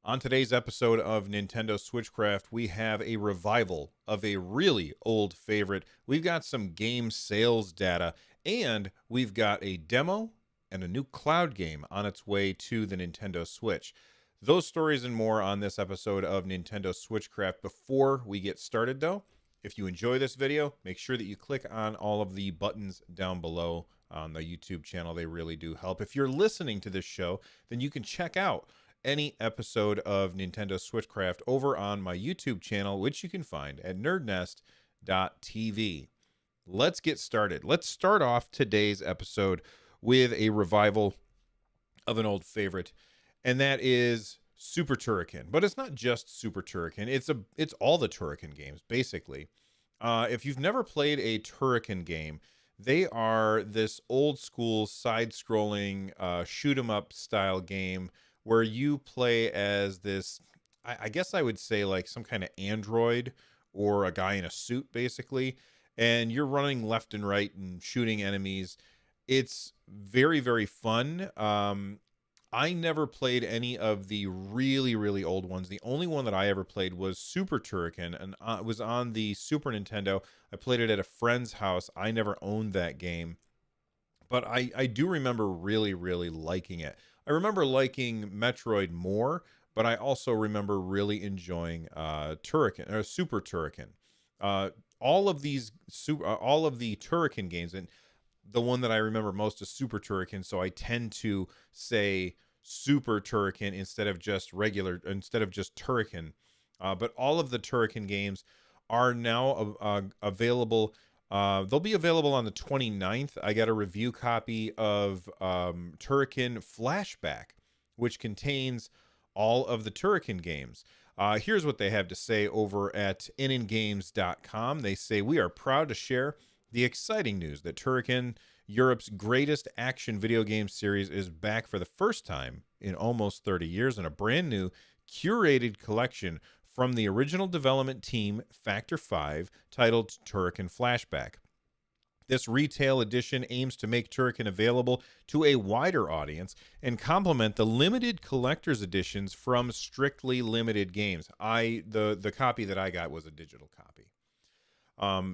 On today's episode of Nintendo Switchcraft, we have a revival of a really old favorite. We've got some game sales data, and we've got a demo and a new cloud game on its way to the Nintendo Switch. Those stories and more on this episode of Nintendo Switchcraft. Before we get started, though, if you enjoy this video, make sure that you click on all of the buttons down below on the YouTube channel. They really do help. If you're listening to this show, then you can check out any episode of Nintendo Switchcraft over on my YouTube channel, which you can find at nerdnest.tv. Let's get started. Let's start off today's episode with a revival of an old favorite, and that is Super Turrican. But it's not just Super Turrican. It's all the Turrican games, basically. If you've never played a Turrican game, they are this old school side-scrolling shoot 'em up style game where you play as this, I guess I would say like some kind of android or a guy in a suit, basically, and you're running left and right and shooting enemies. It's very, very fun. I never played any of the really, really old ones. The only one that I ever played was Super Turrican, and it was on the Super Nintendo. I played it at a friend's house. I never owned that game, but I do remember really, really liking it. I remember liking Metroid more, but I also remember really enjoying Turrican or Super Turrican. All of all of the Turrican games, and the one that I remember most is Super Turrican, so I tend to say Super Turrican instead of just Turrican. But all of the Turrican games are now available. They'll be available on the 29th. I got a review copy of Turrican Flashback, which contains all of the Turrican games. Here's what they have to say over at inningames.com. They say, "We are proud to share the exciting news that Turrican, Europe's greatest action video game series, is back for the first time in almost 30 years in a brand new curated collection from the original development team, Factor 5, titled Turrican Flashback. This retail edition aims to make Turrican available to a wider audience and complement the limited collector's editions from strictly limited games." The copy that I got was a digital copy.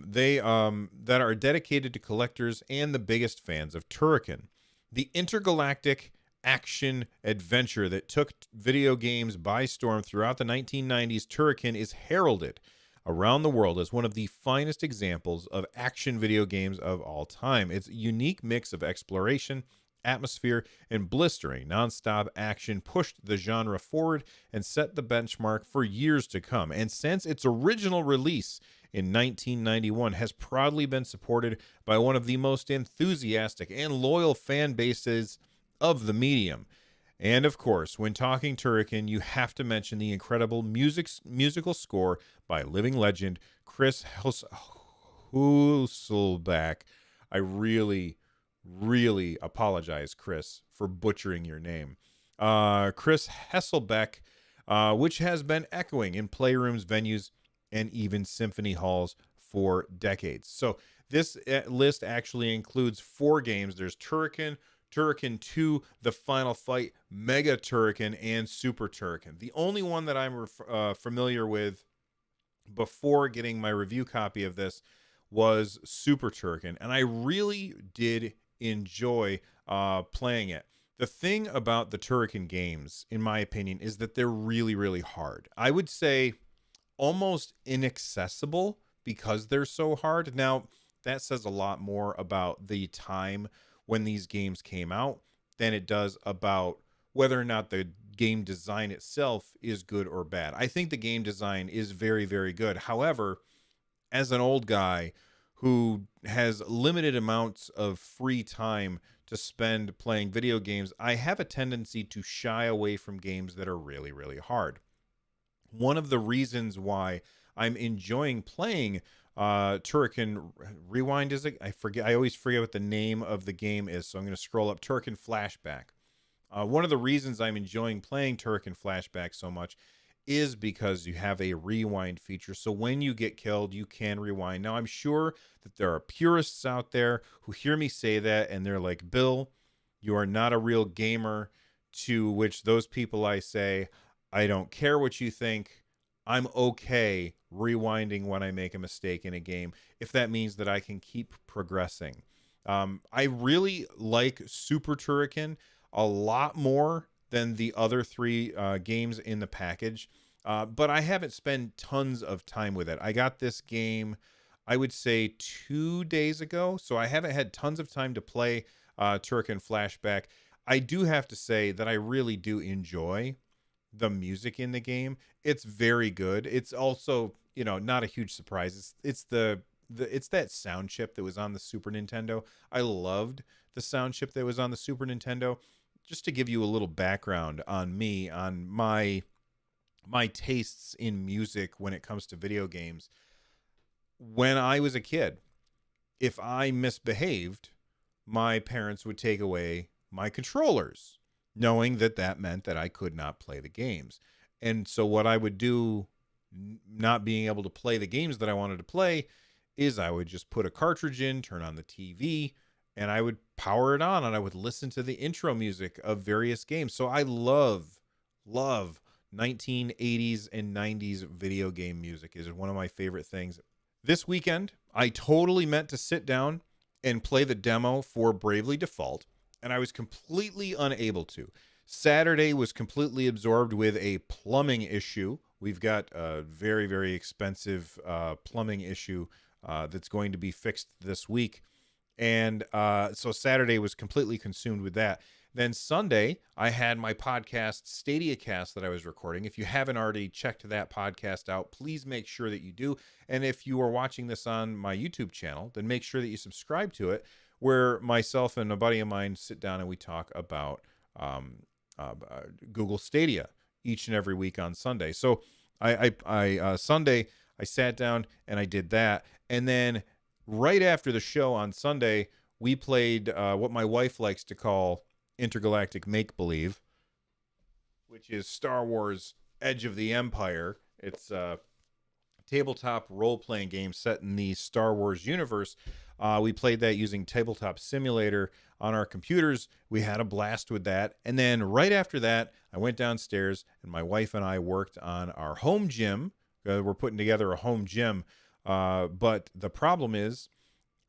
They that are dedicated to collectors and the biggest fans of Turrican. The intergalactic action adventure that took video games by storm throughout the 1990s, Turrican is heralded around the world as one of the finest examples of action video games of all time. Its unique mix of exploration, atmosphere, and blistering nonstop action pushed the genre forward and set the benchmark for years to come. And since its original release in 1991, has proudly been supported by one of the most enthusiastic and loyal fan bases of the medium. And of course, when talking Turrican, you have to mention the incredible musical score by living legend Chris Husselback. I really, really apologize, Chris, for butchering your name. Chris Hesselbeck, which has been echoing in playrooms, venues, and even symphony halls for decades. So this list actually includes 4 games. There's Turrican, Turrican 2, The Final Fight, Mega Turrican, and Super Turrican. The only one that I'm familiar with before getting my review copy of this was Super Turrican, and I really did enjoy playing it. The thing about the Turrican games, in my opinion, is that they're really, really hard. I would say almost inaccessible because they're so hard. Now, that says a lot more about the time when these games came out than it does about whether or not the game design itself is good or bad. I think the game design is very, very good. However, as an old guy who has limited amounts of free time to spend playing video games, I have a tendency to shy away from games that are really, really hard. One of the reasons why I'm enjoying playing Turrican Rewind, is it? I forget. I always forget what the name of the game is, so I'm going to scroll up. Turrican Flashback. One of the reasons I'm enjoying playing Turrican Flashback so much is because you have a rewind feature. So when you get killed, you can rewind. Now, I'm sure that there are purists out there who hear me say that and they're like, "Bill, you are not a real gamer." To which those people I say, I don't care what you think. I'm okay rewinding when I make a mistake in a game if that means that I can keep progressing. I really like Super Turrican a lot more than the other three games in the package, but I haven't spent tons of time with it. I got this game, I would say, 2 days ago, so I haven't had tons of time to play Turrican Flashback. I do have to say that I really do enjoy the music in the game. It's very good. It's also, not a huge surprise. It's that sound chip that was on the Super Nintendo. I loved the sound chip that was on the Super Nintendo. Just to give you a little background on me, on my tastes in music when it comes to video games. When I was a kid, if I misbehaved, my parents would take away my controllers, knowing that that meant that I could not play the games. And so, what I would do, not being able to play the games that I wanted to play, is I would just put a cartridge in, turn on the TV, and I would power it on and I would listen to the intro music of various games. So, I love 1980s and 90s video game music, is one of my favorite things. This weekend, I totally meant to sit down and play the demo for Bravely Default, and I was completely unable to. Saturday was completely absorbed with a plumbing issue. We've got a very, very expensive plumbing issue that's going to be fixed this week. And so Saturday was completely consumed with that. Then Sunday, I had my podcast Stadia Cast that I was recording. If you haven't already checked that podcast out, please make sure that you do. And if you are watching this on my YouTube channel, then make sure that you subscribe to it, where myself and a buddy of mine sit down and we talk about Google Stadia each and every week on Sunday. So Sunday, I sat down and I did that. And then right after the show on Sunday, we played what my wife likes to call intergalactic make-believe, which is Star Wars Edge of the Empire. It's a tabletop role-playing game set in the Star Wars universe. We played that using Tabletop Simulator on our computers. We had a blast with that. And then right after that, I went downstairs and my wife and I worked on our home gym. We're putting together a home gym. But the problem is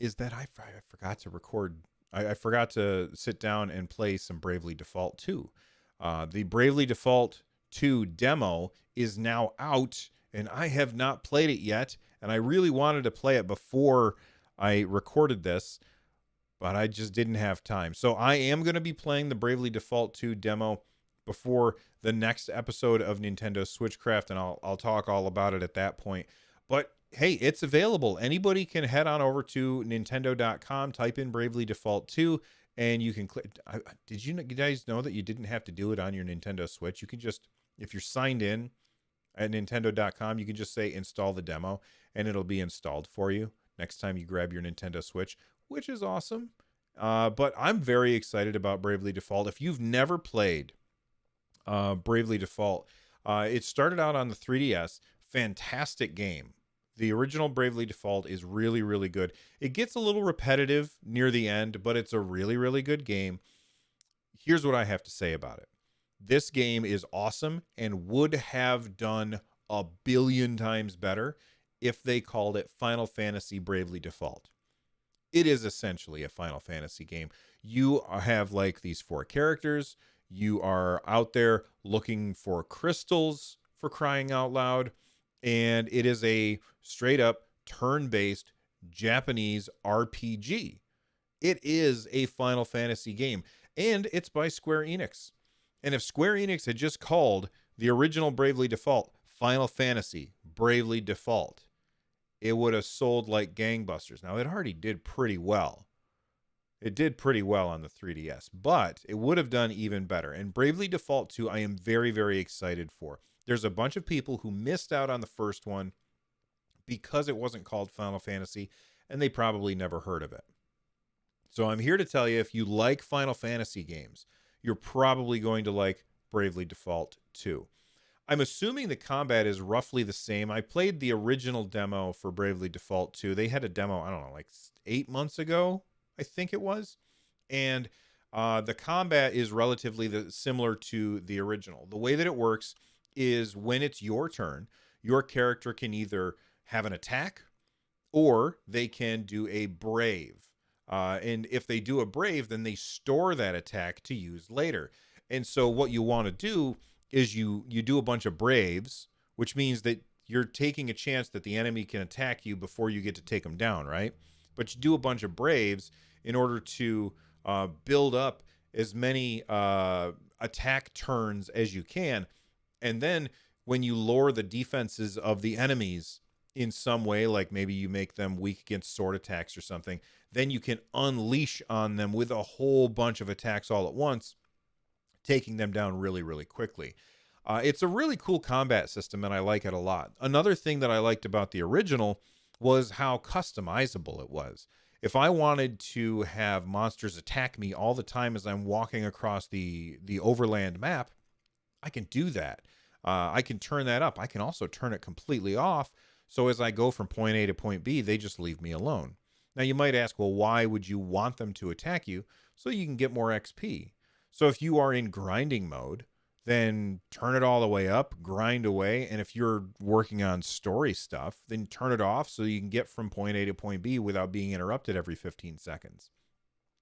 that I forgot to record. I forgot to sit down and play some Bravely Default 2. The Bravely Default 2 demo is now out, and I have not played it yet. And I really wanted to play it before I recorded this, but I just didn't have time. So I am going to be playing the Bravely Default 2 demo before the next episode of Nintendo Switchcraft, and I'll talk all about it at that point. But hey, it's available. Anybody can head on over to Nintendo.com, type in Bravely Default 2, and you can click. Did you guys know that you didn't have to do it on your Nintendo Switch? You can just, if you're signed in at Nintendo.com, you can just say install the demo, and it'll be installed for you next time you grab your Nintendo Switch, which is awesome. But I'm very excited about Bravely Default. If you've never played Bravely Default, it started out on the 3DS. Fantastic game. The original Bravely Default is really, really good. It gets a little repetitive near the end, but it's a really, really good game. Here's what I have to say about it. This game is awesome and would have done a billion times better if they called it Final Fantasy Bravely Default. It is essentially a Final Fantasy game. You have like these 4 characters. You are out there looking for crystals, for crying out loud. And it is a straight up turn-based Japanese RPG. It is a Final Fantasy game, and it's by Square Enix. And if Square Enix had just called the original Bravely Default Final Fantasy Bravely Default, it would have sold like gangbusters. Now, it already did pretty well. It did pretty well on the 3DS, but it would have done even better. And Bravely Default 2, I am very, very excited for. There's a bunch of people who missed out on the first one because it wasn't called Final Fantasy, and they probably never heard of it. So I'm here to tell you, if you like Final Fantasy games, you're probably going to like Bravely Default 2. I'm assuming the combat is roughly the same. I played the original demo for Bravely Default 2. They had a demo, I don't know, like 8 months ago, I think it was. And the combat is relatively similar to the original. The way that it works is when it's your turn, your character can either have an attack or they can do a brave. And if they do a brave, then they store that attack to use later. And so what you want to do is you do a bunch of braves, which means that you're taking a chance that the enemy can attack you before you get to take them down, right? But you do a bunch of braves in order to build up as many attack turns as you can. And then when you lower the defenses of the enemies in some way, like maybe you make them weak against sword attacks or something, then you can unleash on them with a whole bunch of attacks all at once, taking them down really, really quickly. It's a really cool combat system, and I like it a lot. Another thing that I liked about the original was how customizable it was. If I wanted to have monsters attack me all the time as I'm walking across the overland map, I can do that. I can turn that up. I can also turn it completely off. So as I go from point A to point B, they just leave me alone. Now you might ask, well, why would you want them to attack you? So you can get more XP. So if you are in grinding mode, then turn it all the way up, grind away. And if you're working on story stuff, then turn it off so you can get from point A to point B without being interrupted every 15 seconds.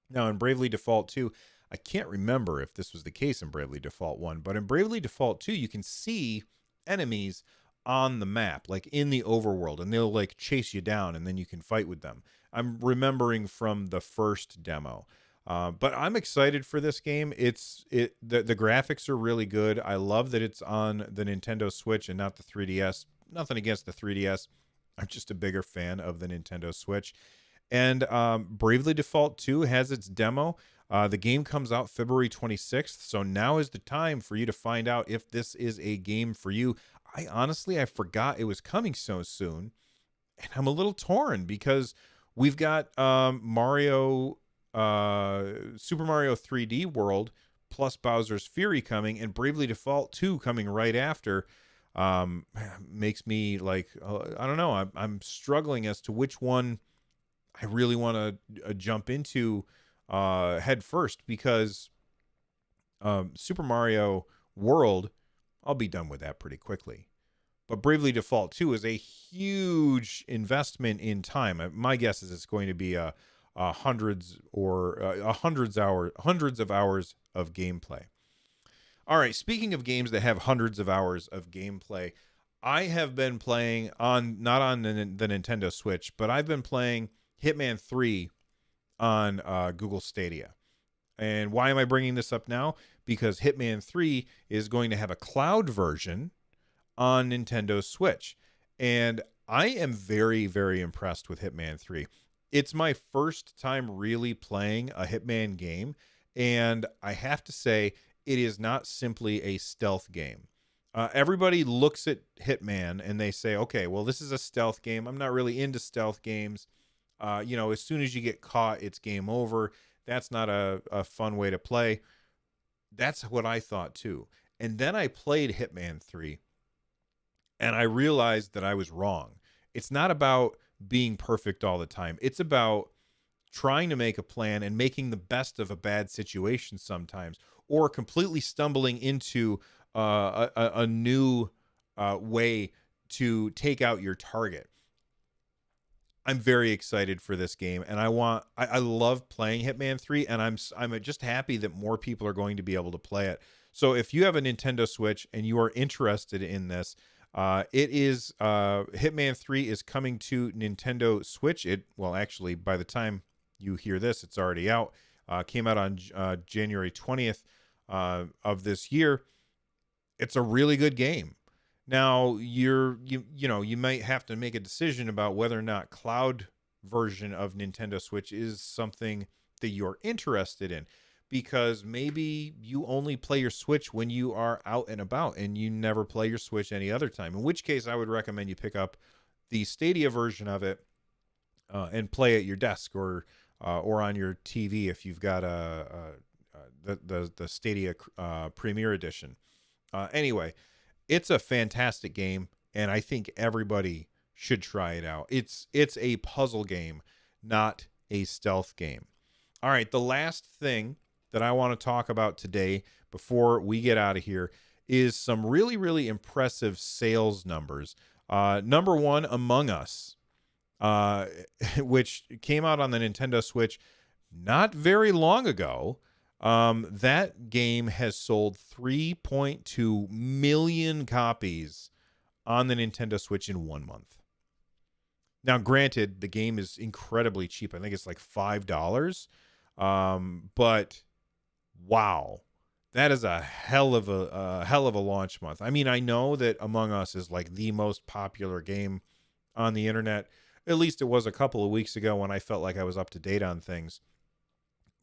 Now in Bravely Default 2, I can't remember if this was the case in Bravely Default 1, but in Bravely Default 2, you can see enemies on the map, like in the overworld, and they'll like chase you down and then you can fight with them. I'm remembering from the first demo. But I'm excited for this game. The graphics are really good. I love that it's on the Nintendo Switch and not the 3DS. Nothing against the 3DS. I'm just a bigger fan of the Nintendo Switch. And Bravely Default 2 has its demo. The game comes out February 26th, so now is the time for you to find out if this is a game for you. I forgot it was coming so soon, and I'm a little torn because we've got Super Mario 3D World plus Bowser's Fury coming, and Bravely Default 2 coming right after. Makes me like, I don't know. I'm struggling as to which one I really want to jump into head first, because Super Mario World, I'll be done with that pretty quickly. But Bravely Default 2 is a huge investment in time. My guess is it's going to be hundreds of hours of gameplay. All right, speaking of games that have hundreds of hours of gameplay, I have been playing not on the Nintendo Switch, but I've been playing Hitman 3 on Google Stadia. And why am I bringing this up now? Because Hitman 3 is going to have a cloud version on Nintendo Switch. And I am very, very impressed with Hitman 3. It's my first time really playing a Hitman game, and I have to say, it is not simply a stealth game. Everybody looks at Hitman and they say, okay, well, this is a stealth game. I'm not really into stealth games. As soon as you get caught, it's game over. That's not a fun way to play. That's what I thought too. And then I played Hitman 3, and I realized that I was wrong. It's not about being perfect all the time. It's about trying to make a plan and making the best of a bad situation sometimes, or completely stumbling into a new way to take out your target. I'm very excited for this game, and I love playing Hitman 3, and I'm just happy that more people are going to be able to play it. So if you have a Nintendo Switch and you are interested in this, Hitman 3 is coming to Nintendo Switch. Actually, by the time you hear this, it's already out. Came out on January 20th of this year. It's a really good game. Now you might have to make a decision about whether or not cloud version of Nintendo Switch is something that you're interested in, because maybe you only play your Switch when you are out and about and you never play your Switch any other time, in which case I would recommend you pick up the Stadia version of it and play at your desk or on your TV if you've got the Stadia Premier Edition. Anyway, it's a fantastic game, and I think everybody should try it out. It's a puzzle game, not a stealth game. All right, the last thing that I want to talk about today before we get out of here is some really, really impressive sales numbers. Number one, Among Us, uh, which came out on the Nintendo Switch not very long ago. That game has sold 3.2 million copies on the Nintendo Switch in 1 month. Now, granted, the game is incredibly cheap. I think it's like $5. But wow, that is a hell of a launch month. I mean, I know that Among Us is like the most popular game on the internet. At least it was a couple of weeks ago when I felt like I was up to date on things.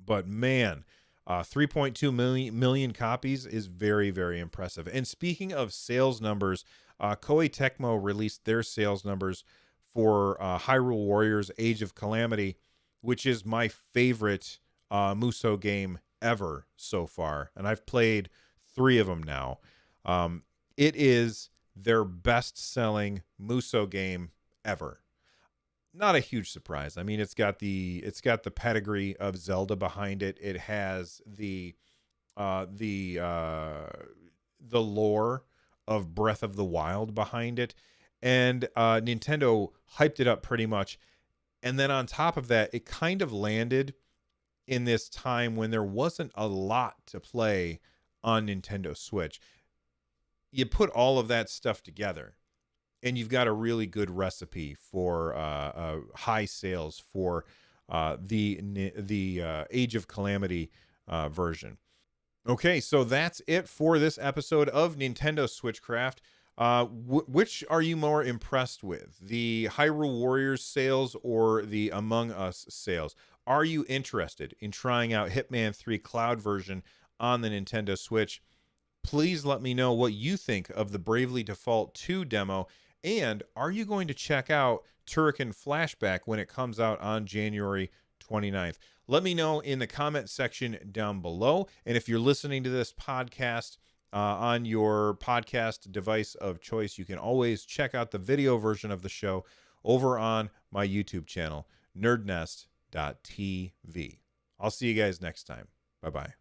But man, 3.2 million copies is very, very impressive. And speaking of sales numbers, Koei Tecmo released their sales numbers for Hyrule Warriors Age of Calamity, which is my favorite Muso game ever so far. And I've played 3 of them now. It is their best-selling Muso game ever. Not a huge surprise. I mean, it's got the pedigree of Zelda behind it. It has the lore of Breath of the Wild behind it, and Nintendo hyped it up pretty much. And then on top of that, it kind of landed in this time when there wasn't a lot to play on Nintendo Switch. You put all of that stuff together, and you've got a really good recipe for high sales for the Age of Calamity version. Okay, so that's it for this episode of Nintendo Switchcraft. Which are you more impressed with, the Hyrule Warriors sales or the Among Us sales? Are you interested in trying out Hitman 3 Cloud version on the Nintendo Switch? Please let me know what you think of the Bravely Default 2 demo. And are you going to check out Turrican Flashback when it comes out on January 29th? Let me know in the comment section down below. And if you're listening to this podcast on your podcast device of choice, you can always check out the video version of the show over on my YouTube channel, nerdnest.tv. I'll see you guys next time. Bye-bye.